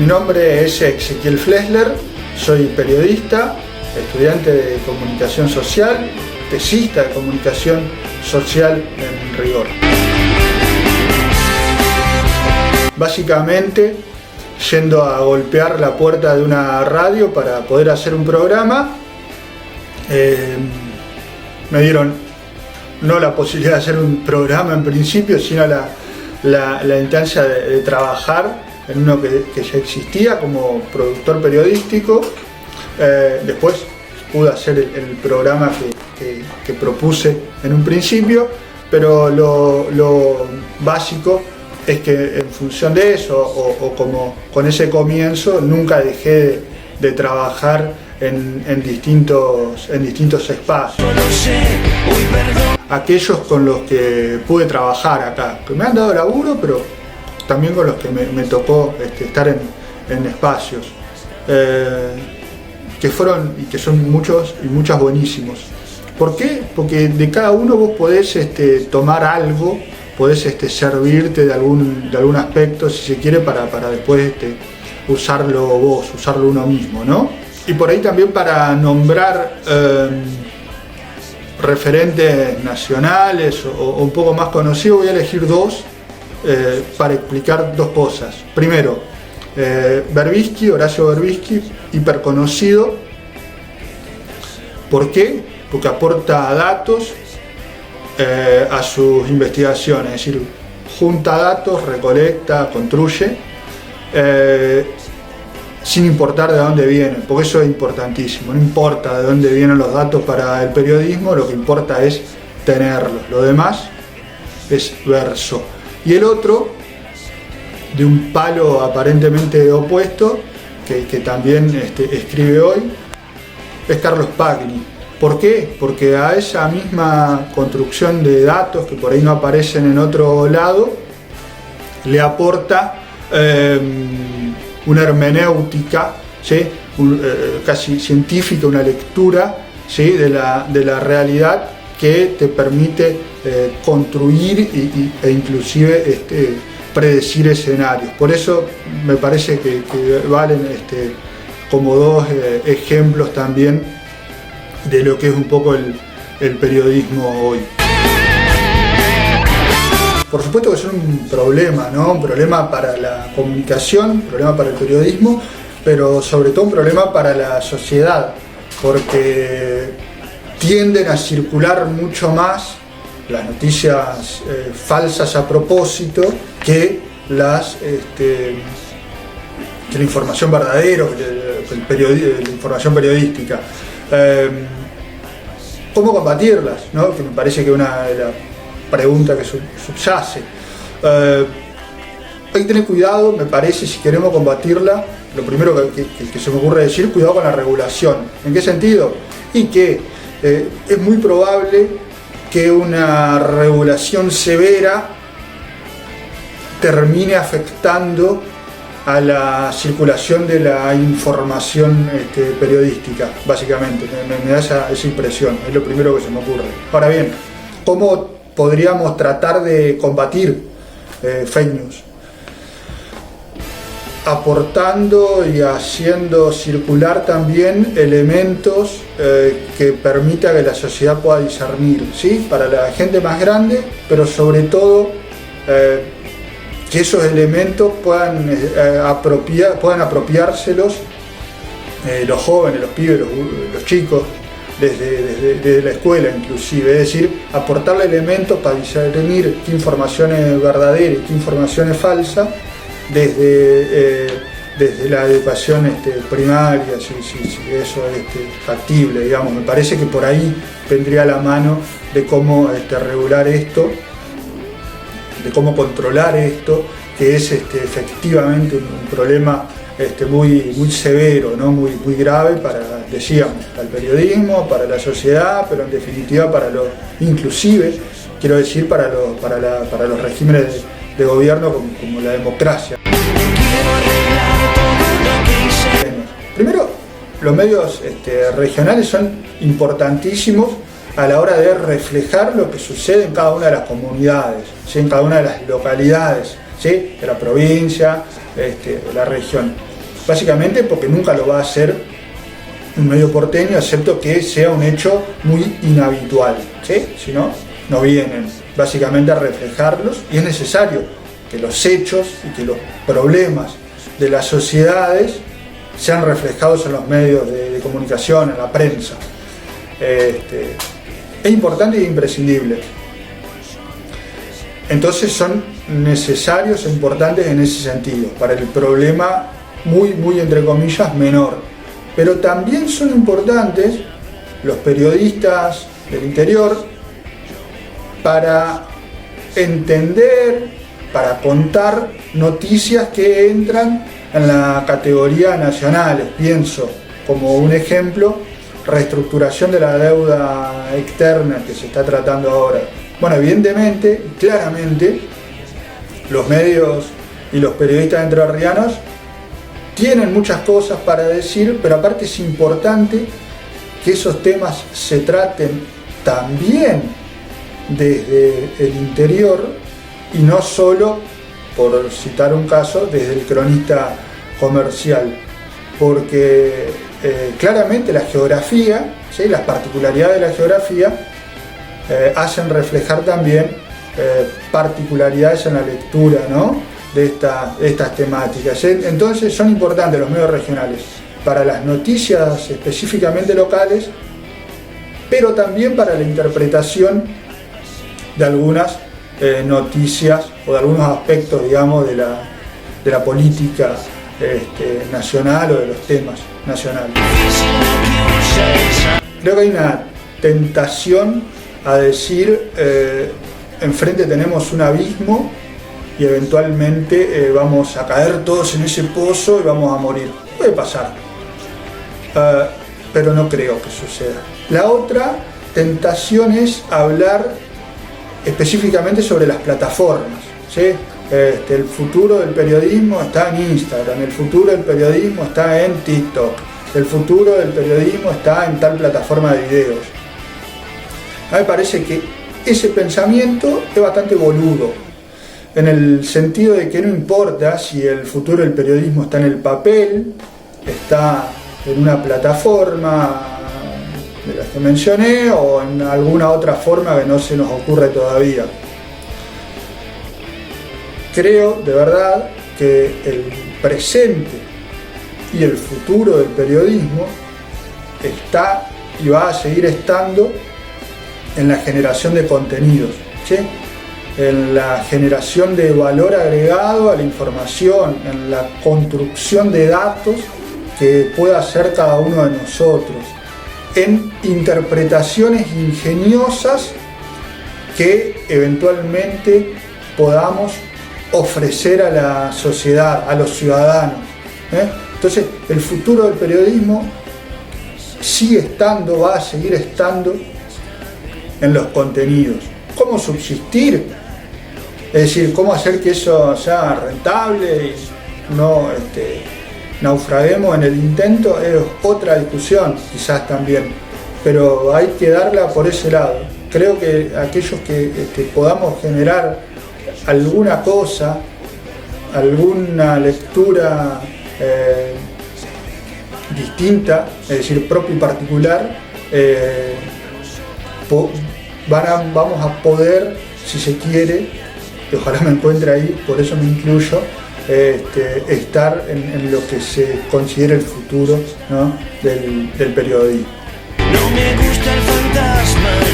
Mi nombre es Ezequiel Flesler, soy periodista, estudiante de comunicación social, tesista de comunicación social en rigor. Básicamente, yendo a golpear la puerta de una radio para poder hacer un programa, me dieron no la posibilidad de hacer un programa en principio, sino la instancia de trabajar en uno que ya existía como productor periodístico. Después pude hacer el programa que propuse en un principio, pero lo básico es que en función de eso, o como con ese comienzo, nunca dejé de trabajar en distintos espacios. Aquellos con los que pude trabajar acá, que me han dado laburo, pero también con los que me tocó estar en espacios, que fueron y que son muchos y muchas buenísimos. ¿Por qué? Porque de cada uno vos podés tomar algo, podés servirte de algún aspecto, si se quiere, para después usarlo vos, usarlo uno mismo, ¿no? Y por ahí también para nombrar referentes nacionales o un poco más conocidos, voy a elegir dos para explicar dos cosas. Primero, Berbisky, Horacio Berbisky, hiperconocido. ¿Por qué? Porque aporta datos a sus investigaciones, es decir, junta datos, recolecta, construye, sin importar de dónde vienen, porque eso es importantísimo. No importa de dónde vienen los datos para el periodismo, lo que importa es tenerlos, lo demás es verso. Y el otro, de un palo aparentemente opuesto, que también escribe hoy, es Carlos Pagni. ¿Por qué? Porque a esa misma construcción de datos que por ahí no aparecen en otro lado, le aporta una hermenéutica, ¿sí? Casi científica, una lectura, ¿sí? de la realidad que te permite construir e inclusive predecir escenarios. Por eso me parece que valen como dos ejemplos también de lo que es un poco el periodismo hoy. Por supuesto que es un problema, ¿no? Un problema para la comunicación, un problema para el periodismo, pero sobre todo un problema para la sociedad, porque tienden a circular mucho más las noticias falsas a propósito que la información verdadera, la información periodística. ¿Cómo combatirlas? ¿No? Que me parece que es una de las preguntas que subyace. Hay que tener cuidado, me parece, si queremos combatirla. Lo primero que se me ocurre decir, cuidado con la regulación. ¿En qué sentido? Y que es muy probable que una regulación severa termine afectando a la circulación de la información periodística, básicamente. Me da esa impresión, es lo primero que se me ocurre. Ahora bien, ¿cómo podríamos tratar de combatir fake news? Aportando y haciendo circular también elementos que permita que la sociedad pueda discernir, ¿sí? Para la gente más grande, pero sobre todo que esos elementos puedan apropiárselos los jóvenes, los pibes, los chicos, desde la escuela inclusive. Es decir, aportarle elementos para discernir qué información es verdadera y qué información es falsa, desde la educación primaria, si eso es factible, digamos. Me parece que por ahí vendría la mano de cómo regular esto, de cómo controlar esto, que es efectivamente un problema muy severo, ¿no? muy grave para el periodismo, para la sociedad, pero en definitiva inclusive, quiero decir, para los regímenes de gobierno como la democracia. Primero, los medios regionales son importantísimos a la hora de reflejar lo que sucede en cada una de las comunidades, ¿sí? En cada una de las localidades, ¿sí? De la provincia, de la región. básicamente porque nunca lo va a hacer un medio porteño, excepto que sea un hecho muy inhabitual, ¿sí? Si no, no vienen básicamente a reflejarlos, y es necesario que los hechos y que los problemas de las sociedades sean reflejados en los medios de comunicación, en la prensa. Es importante e imprescindible. Entonces son necesarios e importantes en ese sentido, para el problema muy entre comillas menor. Pero también son importantes los periodistas del interior para entender, para contar noticias que entran en la categoría nacionales. Pienso como un ejemplo, reestructuración de la deuda externa que se está tratando ahora. Bueno, evidentemente, claramente, los medios y los periodistas entrerrianos tienen muchas cosas para decir, pero aparte es importante que esos temas se traten también desde el interior y no solo, por citar un caso, desde el cronista comercial, porque claramente la geografía, ¿sí?, las particularidades de la geografía hacen reflejar también particularidades en la lectura, ¿no?, de estas temáticas. Entonces son importantes los medios regionales para las noticias específicamente locales, pero también para la interpretación de algunas noticias o de algunos aspectos, digamos, de la política nacional o de los temas nacionales. Creo que hay una tentación a decir enfrente tenemos un abismo y eventualmente vamos a caer todos en ese pozo y vamos a morir. Puede pasar, pero no creo que suceda. La otra tentación es hablar específicamente sobre las plataformas, ¿sí? El futuro del periodismo está en Instagram, el futuro del periodismo está en TikTok, el futuro del periodismo está en tal plataforma de videos. A mí me parece que ese pensamiento es bastante boludo, en el sentido de que no importa si el futuro del periodismo está en el papel, está en una plataforma de las que mencioné o en alguna otra forma que no se nos ocurre todavía. Creo de verdad que el presente y el futuro del periodismo está y va a seguir estando en la generación de contenidos, ¿sí?, en la generación de valor agregado a la información, en la construcción de datos que pueda hacer cada uno de nosotros, en interpretaciones ingeniosas que eventualmente podamos ofrecer a la sociedad, a los ciudadanos. Entonces, el futuro del periodismo sigue estando, va a seguir estando en los contenidos. ¿Cómo subsistir? Es decir, cómo hacer que eso sea rentable y no naufraguemos en el intento, es otra discusión quizás también, pero hay que darla por ese lado. Creo que aquellos que podamos generar alguna cosa, alguna lectura distinta, es decir, propia y particular, vamos a poder, si se quiere, y ojalá me encuentre ahí, por eso me incluyo, estar en lo que se considera el futuro, ¿no?, del periodismo. No me gusta el fantasma.